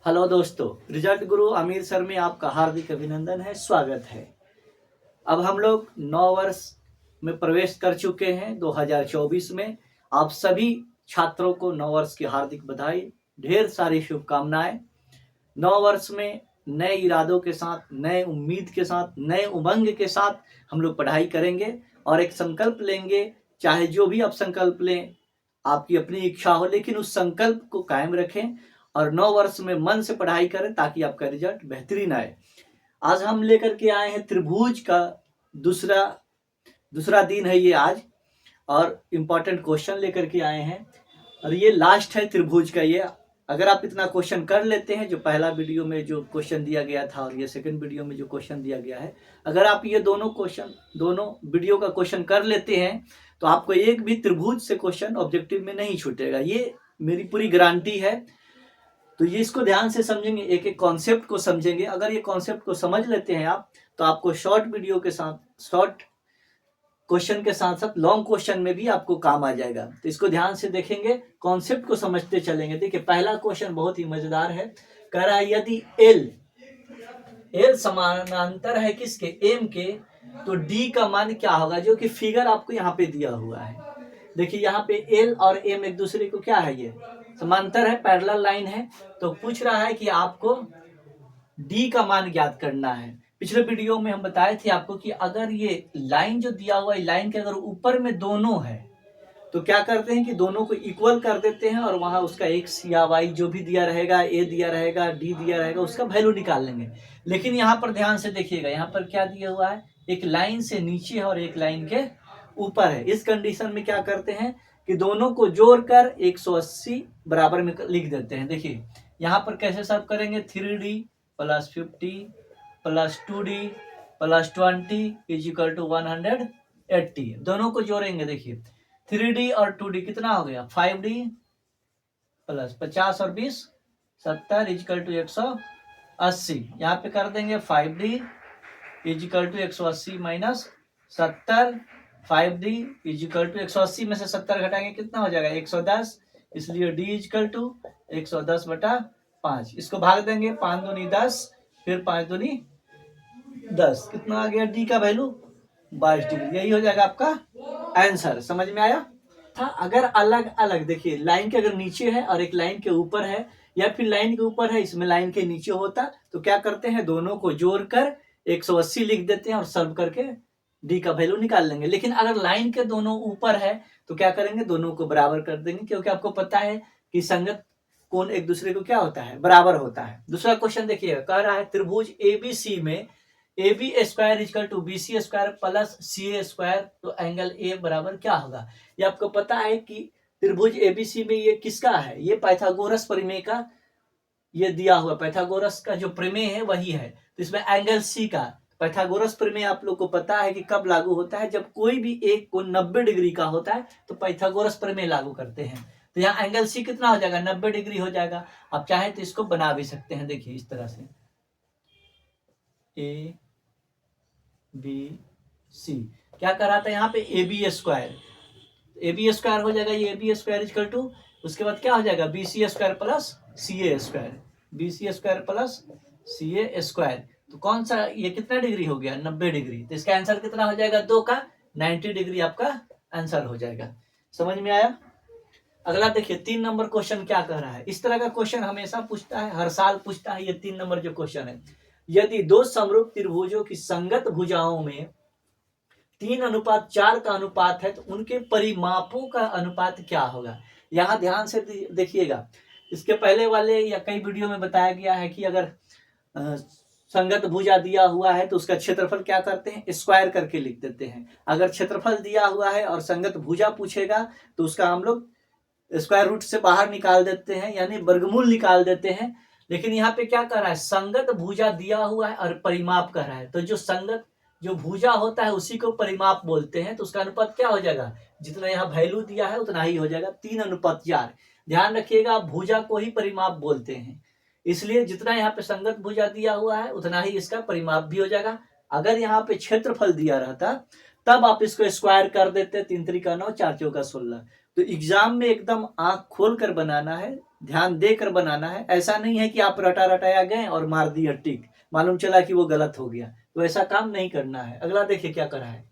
Hello दोस्तों, result गुरु Aamir sir में आपका हार्दिक अभिनंदन है, स्वागत है। अब हम लोग 9 वर्ष में प्रवेश कर चुके हैं 2024 में। आप सभी छात्रों को 9 वर्ष की हार्दिक बधाई, ढेर सारी शुभकामनाएं। 9 वर्ष में नए इरादों के साथ, नए उम्मीद के साथ, नए उमंग के साथ हम लोग पढ़ाई करेंगे और एक संकल्प लेंगे। चाहे जो भी आप संकल्प लें, आपकी अपनी इच्छा हो, लेकिन उस संकल्प को कायम रखें और 9 वर्ष में मन से पढ़ाई करें ताकि आपका रिजल्ट बेहतरीन आए। आज हम लेकर के आए हैं त्रिभुज का दूसरा दिन है ये आज, और इम्पोर्टेंट क्वेश्चन लेकर के आए हैं और ये लास्ट है त्रिभुज का। ये अगर आप इतना क्वेश्चन कर लेते हैं, जो पहला वीडियो में जो क्वेश्चन दिया गया था और ये सेकंड वीडियो में जो क्वेश्चन दिया गया है, अगर आप ये दोनों वीडियो का क्वेश्चन कर लेते हैं तो आपको एक भी त्रिभुज से क्वेश्चन ऑब्जेक्टिव में नहीं छूटेगा। ये मेरी पूरी गारंटी है। तो ये इसको ध्यान से समझेंगे, एक एक कॉन्सेप्ट को समझेंगे। अगर ये कॉन्सेप्ट को समझ लेते हैं आप, तो आपको शॉर्ट वीडियो के साथ, शॉर्ट क्वेश्चन के साथ साथ लॉन्ग क्वेश्चन में भी आपको काम आ जाएगा। तो इसको ध्यान से देखेंगे, कॉन्सेप्ट को समझते चलेंगे। देखिए पहला क्वेश्चन बहुत ही मजेदार है। कह रहा है यदि एल समानांतर है किसके, एम के, तो डी का मान क्या होगा, जो कि फिगर आपको यहाँ पे दिया हुआ है। देखिए यहाँ पे एल और एम एक दूसरे को क्या है, ये समांतर है, पैरेलल लाइन है। तो पूछ रहा है कि आपको डी का मान ज्ञात करना है। पिछले वीडियो में हम बताए थे आपको कि अगर ये लाइन जो दिया हुआ है, लाइन के अगर ऊपर में दोनों है तो क्या करते हैं कि दोनों को इक्वल कर देते हैं और वहां उसका एक्स या वाई जो भी दिया रहेगा, ए दिया रहेगा, डी दिया रहेगा, उसका वैल्यू निकाल लेंगे। लेकिन यहाँ पर ध्यान से देखिएगा, यहाँ पर क्या दिया हुआ है, एक लाइन से नीचे है और एक लाइन के ऊपर है। इस कंडीशन में क्या करते हैं कि दोनों को जोड़कर 180 बराबर में लिख देते हैं। देखिए यहाँ पर कैसे सॉल्व करेंगे, 3d plus 50 plus 2d plus 20 is equal to 180। दोनों को जोड़ेंगे। देखिए 3d और 2d कितना हो गया, 5d प्लस 50 और 20 70 इजिकल टू 180। यहाँ पे कर देंगे 5d is equal to 180 minus 70। 5d is equal to 180 में से 70 घटाएंगे कितना हो जाएगा, 110। इसलिए d इजिकल टू 110/5। इसको भाग देंगे, 5 दूनी 10, फिर 5 दूनी 10, कितना आ गया d का वैल्यू, 22 डिग्री। यही हो जाएगा आपका आंसर। समझ में आया था। अगर अलग अलग देखिए, लाइन के अगर नीचे है और एक लाइन के ऊपर है, या फिर लाइन के ऊपर है, इसमें लाइन के नीचे होता, तो क्या करते हैं, दोनों को जोड़कर 180 लिख देते हैं और सॉल्व करके डी का वैल्यू निकाल लेंगे। लेकिन अगर लाइन के दोनों ऊपर है तो क्या करेंगे, दोनों को बराबर कर देंगे, क्योंकि आपको पता है कि संगत कोण एक दूसरे को क्या होता है, बराबर होता है। दूसरा क्वेश्चन देखिएगा, कह रहा है त्रिभुज एबीसी में AB square equal to BC square plus CA square, तो एंगल A बराबर क्या होगा। ये आपको पता है कि त्रिभुज ABC में ये किसका है, ये पाइथागोरस प्रमेय का ये दिया हुआ, पाइथागोरस का जो प्रमेय है वही है। तो इसमें एंगल C का पाइथागोरस प्रमेय आप लोग को पता है कि कब लागू होता है, जब कोई भी एक कोण 90 डिग्री का होता है तो पाइथागोरस प्रमेय लागू करते हैं। तो यहाँ एंगल C कितना हो जाएगा, 90 डिग्री हो जाएगा। आप चाहे तो इसको बना भी सकते हैं। देखिए इस तरह से ABC क्या कर रहा था, यहाँ पे AB स्क्वायर हो जाएगा, ये AB स्क्वायर इक्वल टू, उसके बाद क्या हो जाएगा, BC square plus CA square, BC square plus CA square. तो कौन सा, ये कितना डिग्री हो गया, 90 डिग्री। तो इसका आंसर कितना हो जाएगा, 2 का 90 डिग्री आपका आंसर हो जाएगा। समझ में आया। अगला देखिए 3 नंबर क्वेश्चन क्या कह रहा है। इस तरह का क्वेश्चन हमेशा पूछता है, हर साल पूछता है। ये 3 नंबर जो क्वेश्चन है, यदि दो समरूप त्रिभुजों की संगत भुजाओं में 3:4 का अनुपात है तो उनके परिमापों का अनुपात क्या होगा। यहाँ ध्यान से देखिएगा, इसके पहले वाले या कई वीडियो में बताया गया है कि अगर संगत भुजा दिया हुआ है तो उसका क्षेत्रफल क्या करते हैं, स्क्वायर करके लिख देते हैं। अगर क्षेत्रफल दिया हुआ है और संगत भुजा पूछेगा तो उसका हम लोग स्क्वायर रूट से बाहर निकाल देते हैं, यानी वर्गमूल निकाल देते हैं। लेकिन यहाँ पे क्या कर रहा है, संगत भुजा दिया हुआ है और परिमाप कर रहा है। तो जो संगत जो भुजा होता है उसी को परिमाप बोलते हैं। तो उसका अनुपात क्या हो जाएगा, जितना यहाँ वैल्यू दिया है उतना ही हो जाएगा, 3:4। ध्यान रखिएगा, भुजा को ही परिमाप बोलते हैं, इसलिए जितना यहाँ पे संगत भुजा दिया हुआ है उतना ही इसका परिमाप भी हो जाएगा। अगर यहाँ पे क्षेत्रफल दिया रहता तब आप इसको स्क्वायर कर देते, 3 3 का 9, 4 4 का 16। तो एग्जाम में एकदम आंख खोल कर बनाना है, ध्यान देकर बनाना है। ऐसा नहीं है कि आप रटा रटाया गए और मार दिया टिक, मालूम चला कि वो गलत हो गया, तो ऐसा काम नहीं करना है। अगला देखिए क्या करा है,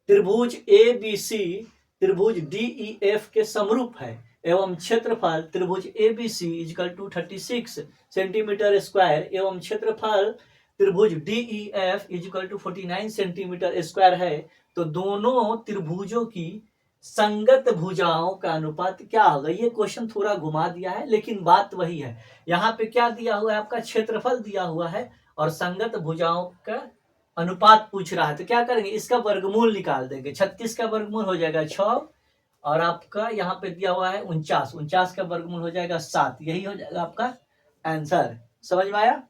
त्रिभुज ए बी सी त्रिभुज डी ई एफ के समरूप है एवं क्षेत्रफल त्रिभुज A B C is equal to 36 centimetre square एवं क्षेत्रफल त्रिभुज D E F is equal to 49 centimetre square है, तो दोनों त्रिभुजों की संगत भुजाओं का अनुपात क्या होगा। ये क्वेश्चन थोड़ा घुमा दिया है लेकिन बात वही है। यहाँ पे क्या दिया हुआ है, आपका क्षेत्रफल दिया हुआ है और संगत भुजाओं का अनुपात पूछ रहा है, तो क्या करेंगे, इसका वर्गमूल निकाल देंगे। 36 का वर्गमूल हो जाएगा 6 और आपका यहाँ पे दिया हुआ है 49, 49 का वर्गमूल हो जाएगा 7, यही हो जाएगा आपका आंसर। समझ में आया।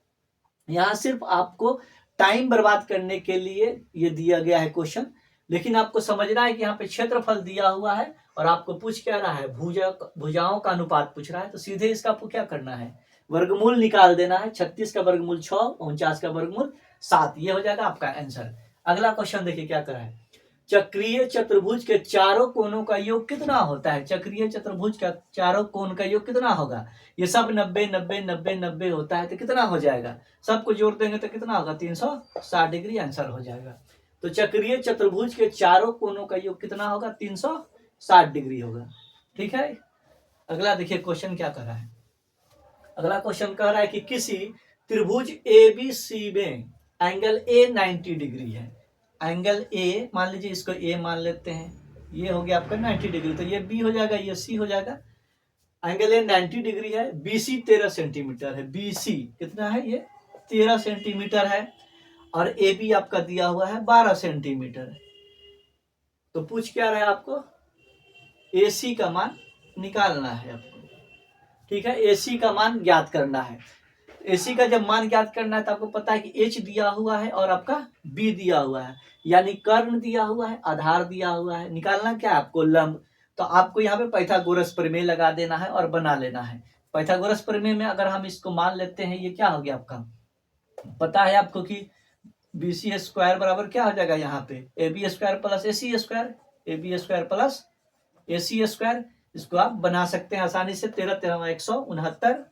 यहाँ सिर्फ आपको टाइम बर्बाद करने के लिए ये दिया गया है क्वेश्चन, लेकिन आपको समझना है कि यहाँ पे क्षेत्रफल दिया हुआ है और आपको पूछ क्या रहा है, भुजाओं का अनुपात पूछ रहा है, तो सीधे इसका आपको क्या करना है, वर्गमूल निकाल देना है। 36 का वर्गमूल 6, 49 का वर्गमूल 7, ये हो जाएगा आपका आंसर। अगला क्वेश्चन देखिए क्या करा है, चक्रीय चतुर्भुज के चारों कोनों का योग कितना होता है। चक्रीय चतुर्भुज का चारों कोण का योग कितना होगा, ये सब 90 90 90 90 होता है, तो कितना हो जाएगा, सबको जोड़ देंगे तो कितना होगा, 360 डिग्री आंसर हो जाएगा। तो चक्रीय चतुर्भुज के चारों कोनों का योग कितना होगा, 360 डिग्री होगा। ठीक है। अगला देखिए क्वेश्चन क्या कर रहा है, अगला क्वेश्चन कह रहा है कि किसी त्रिभुज ए बी सी में एंगल ए 90 डिग्री है। एंगल ए मान लीजिए, इसको ए मान लेते हैं, ये हो गया आपका 90 डिग्री, तो ये बी हो जाएगा, ये सी हो जाएगा। एंगल ए 90 डिग्री है, बी सी 13 सेंटीमीटर है, बी सी कितना है, ये 13 सेंटीमीटर है और ए बी आपका दिया हुआ है 12 सेंटीमीटर। तो पूछ क्या रहा है आपको, ए सी का मान निकालना है आपको। ठीक है, ए सी का मान ज्ञात करना है। एसी का जब मान ज्ञात करना है तो आपको पता है कि एच दिया हुआ है और आपका बी दिया हुआ है, यानी कर्ण दिया हुआ है, आधार दिया हुआ है, निकालना क्या है आपको, लंब। तो आपको यहाँ पे पाइथागोरस प्रमेय लगा देना है और बना लेना है। पाइथागोरस प्रमेय में अगर हम इसको मान लेते हैं, ये क्या हो गया आपका, पता है आपको कि बी सी स्क्वायर बराबर क्या हो जाएगा, यहाँ पे A B square plus A C square, A B square plus A C square. इसको आप बना सकते हैं आसानी से, 13 13 169,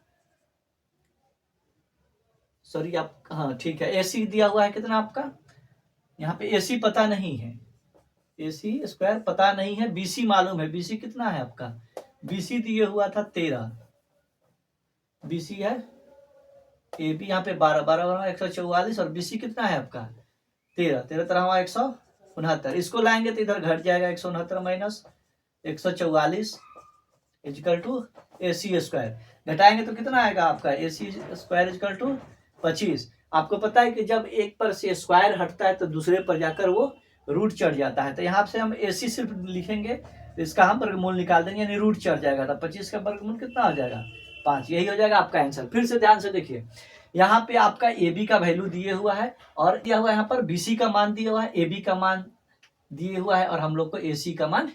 सॉरी आप, हाँ ठीक है, एसी दिया हुआ है कितना आपका, यहाँ पे एसी पता नहीं है, एसी स्क्वायर पता नहीं है, बीसी मालूम है, बीसी कितना है आपका, बीसी दिए हुआ था 13, बीसी है ए बी यहाँ पे 12 12 144 और बीसी कितना है आपका 13 13 तरह 169, इसको लाएंगे तो इधर घट जाएगा 169 minus 144 equal to A C square, घटाएंगे तो कितना आएगा आपका A C square equal to 25। आपको पता है कि जब एक पर से स्क्वायर हटता है तो दूसरे पर जाकर वो रूट चढ़ जाता है, तो यहाँ से हम ए सी सिर्फ लिखेंगे तो इसका हम वर्गमूल निकाल देंगे, यानी रूट चढ़ जाएगा, तो 25 का वर्गमूल कितना हो जाएगा 5, यही हो जाएगा आपका आंसर। फिर से ध्यान से देखिए, यहाँ पे आपका ए बी का वैल्यू दिए हुआ है और दिया हुआ यहाँ पर बी सी का मान दिया हुआ है, ए बी का मान दिए हुआ है और हम लोग को ए सी का मान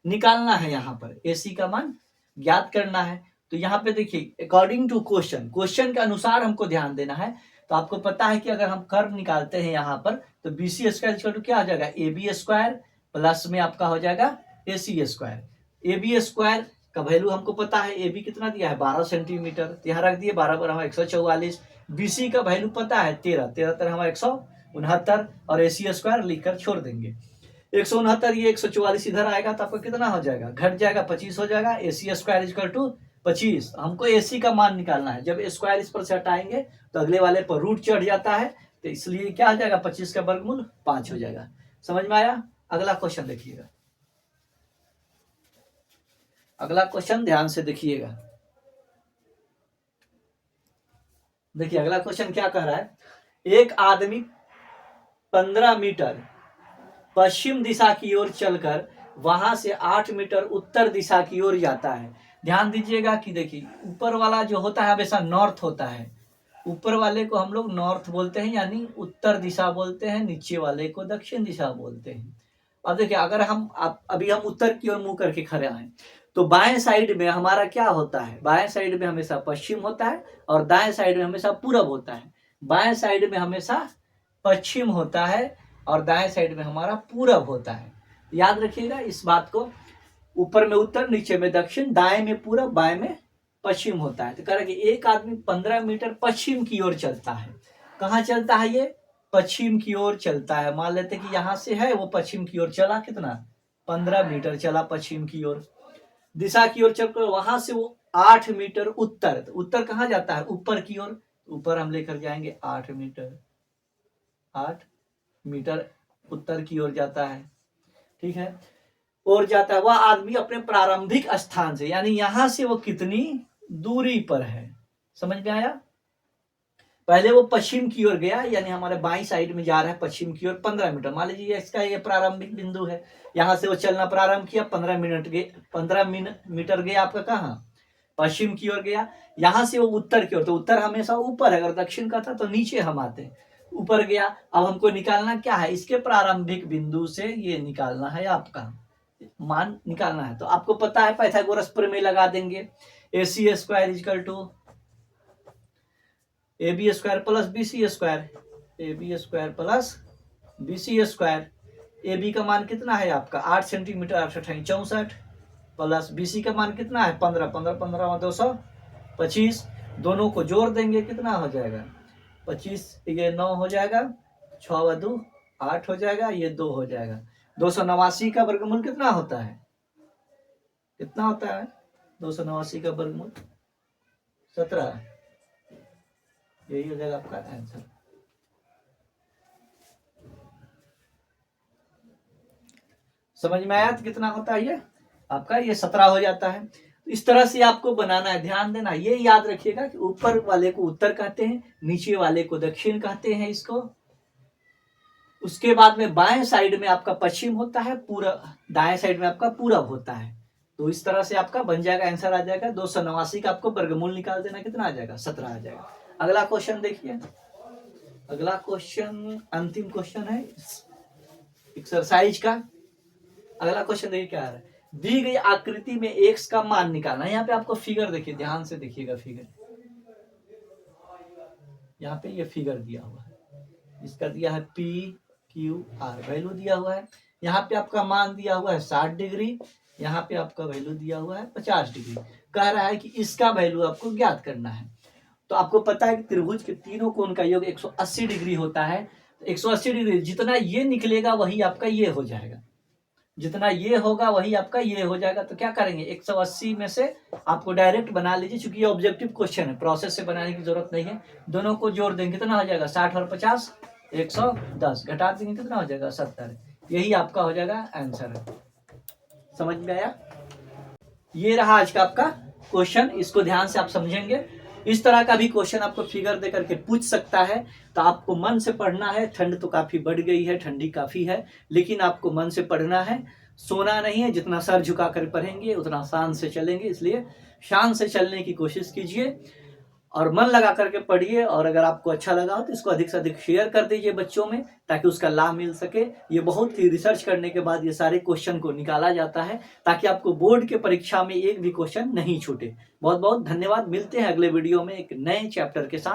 निकालना है, यहाँ पर ए सी का मान ज्ञात करना है। तो यहाँ पे देखिए अकॉर्डिंग टू क्वेश्चन, क्वेश्चन के अनुसार हमको ध्यान देना है। तो आपको पता है कि अगर हम कर्व निकालते हैं यहाँ पर तो बी सी स्क्वायर क्या हो जाएगा, ए बी स्क्वायर प्लस में आपका हो जाएगा ए C square. A B square का वैल्यू हमको पता है, ए बी कितना दिया है 12 सेंटीमीटर, तो यहाँ रख दिए 12 12 144। बी सी का वैल्यू पता है 13 13 तरह 169 और ए सी स्क्वायर लिखकर छोड़ देंगे। 169 ये 144 इधर आएगा तो आपको कितना हो जाएगा, घट जाएगा 25 हो जाएगा, ए सी स्क्वायर इजकल टू 25। हमको एसी का मान निकालना है, जब स्क्वायर इस पर से हटाएंगे तो अगले वाले पर रूट चढ़ जाता है, तो इसलिए क्या हो जाएगा 25 का वर्गमूल 5 हो जाएगा। समझ में आया। अगला क्वेश्चन देखिएगा, अगला क्वेश्चन ध्यान से देखिएगा। देखिए अगला क्वेश्चन क्या कह रहा है, एक आदमी 15 मीटर पश्चिम दिशा की ओर चलकर वहां से 8 मीटर उत्तर दिशा की ओर जाता है। ध्यान दीजिएगा कि देखिए ऊपर वाला जो होता है हमेशा नॉर्थ होता है, ऊपर वाले को हम लोग नॉर्थ बोलते हैं यानी उत्तर दिशा बोलते हैं, नीचे वाले को दक्षिण दिशा बोलते हैं। अब देखिए अगर हम अभी हम उत्तर की ओर मुंह करके खड़े हैं तो बाएं साइड में हमारा क्या होता है, बाएं साइड में हमेशा पश्चिम होता है और दाएं साइड में हमेशा पूरब होता है। बाएं साइड में हमेशा पश्चिम होता है और दाएं साइड में हमारा पूरब होता है। याद रखिएगा इस बात को, ऊपर में उत्तर, नीचे में दक्षिण, दाएं में पूरब, बाएं में पश्चिम होता है। तो कह रहा है कि एक आदमी 15 मीटर पश्चिम की ओर चलता है। कहाँ चलता है? ये पश्चिम की ओर चलता है। मान लेते कि यहाँ से है, वो पश्चिम की ओर चला, कितना 15 मीटर चला पश्चिम की ओर, दिशा की ओर चलकर वहां से वो 8 मीटर उत्तर, तो उत्तर कहाँ जाता है? ऊपर की ओर। ऊपर हम लेकर जाएंगे 8 मीटर, 8 मीटर उत्तर की ओर जाता है। ठीक है, और जाता है। वह आदमी अपने प्रारंभिक स्थान से, यानी यहां से वो कितनी दूरी पर है, समझ में आया? पहले वो पश्चिम की ओर गया, यानी हमारे बाईं साइड में जा रहा है पश्चिम की ओर 15 मीटर। मान लीजिए इसका ये प्रारंभिक बिंदु है, यहां से वो चलना प्रारंभ किया, 15 मीटर गया आपका कहाँ? पश्चिम की ओर गया। यहां से वो उत्तर की ओर, तो उत्तर हमेशा ऊपर है, अगर दक्षिण का था तो नीचे हम आते, ऊपर गया। अब हमको निकालना क्या है? इसके प्रारंभिक बिंदु से ये निकालना है, आपका मान निकालना है। तो आपको पता है पाइथागोरस प्रमेय लगा देंगे, AC square equal to AB square plus BC square, AB square plus BC square. AB का मान कितना है आपका? 8 सेंटीमीटर, 8 64, प्लस BC का मान कितना है? 15, 15 15 225। दोनों को जोड़ देंगे, कितना हो जाएगा? 25, ये 9 हो जाएगा, 6 2 8 हो जाएगा, ये 2 हो जाएगा। 289 का वर्गमूल कितना होता है? कितना होता है 289 का वर्गमूल? 17। यही हो जाएगा आपका आंसर। समझ में आया? तो कितना होता है ये आपका? ये 17 हो जाता है। तो इस तरह से आपको बनाना है, ध्यान देना। ये याद रखिएगा कि ऊपर वाले को उत्तर कहते हैं, नीचे वाले को दक्षिण कहते हैं इसको। उसके बाद में बाएं साइड में आपका पश्चिम होता है, पूरा दाएं साइड में आपका पूरब होता है। तो इस तरह से आपका बन जाएगा, आंसर आ जाएगा 289 का। आपको वर्गमूल निकाल देना, कितना आ जाएगा? 17 आ जाएगा। अगला क्वेश्चन देखिए। अगला क्वेश्चन अंतिम क्वेश्चन है एक्सरसाइज का। अगला क्वेश्चन देखिए क्या है। दी गई आकृति में x का मान निकालना है। यहाँ पे आपको फिगर देखिए, ध्यान से देखिएगा फिगर। यहाँ पे ये फिगर दिया हुआ है, इसका दिया है PQR, वैल्यू दिया हुआ है। यहाँ पे आपका मान दिया हुआ है 60 डिग्री, यहाँ पे आपका वैल्यू दिया हुआ है 50 डिग्री। कह रहा है कि इसका वैल्यू आपको ज्ञात करना है। तो आपको पता है कि त्रिभुज के तीनों कोण का योग 180 डिग्री होता है। 180 डिग्री जितना ये निकलेगा वही आपका ये हो जाएगा, जितना ये होगा वही आपका ये हो जाएगा। तो क्या करेंगे? 180 में से आपको डायरेक्ट बना लीजिए, क्योंकि ये ऑब्जेक्टिव क्वेश्चन है, प्रोसेस से बनाने की जरूरत नहीं है। दोनों को जोड़ देंगे, कितना हो जाएगा? 60 और 50 110, घटा देंगे, कितना हो जाएगा? 70। यही आपका हो जाएगा आंसर। समझ में आया? ये रहा आज का आपका क्वेश्चन, इसको ध्यान से आप समझेंगे। इस तरह का भी क्वेश्चन आपको फिगर दे करके पूछ सकता है, तो आपको मन से पढ़ना है। ठंड तो काफी बढ़ गई है, ठंडी काफी है, लेकिन आपको मन से पढ़ना है, सोना नहीं है। जितना सर झुका कर पढ़ेंगे उतना शान से चलेंगे, इसलिए शान से चलने की कोशिश कीजिए और मन लगा करके पढ़िए। और अगर आपको अच्छा लगा हो तो इसको अधिक से अधिक शेयर कर दीजिए बच्चों में, ताकि उसका लाभ मिल सके। ये बहुत ही रिसर्च करने के बाद ये सारे क्वेश्चन को निकाला जाता है, ताकि आपको बोर्ड के परीक्षा में एक भी क्वेश्चन नहीं छूटे। बहुत बहुत धन्यवाद। मिलते हैं अगले वीडियो में एक नए चैप्टर के साथ।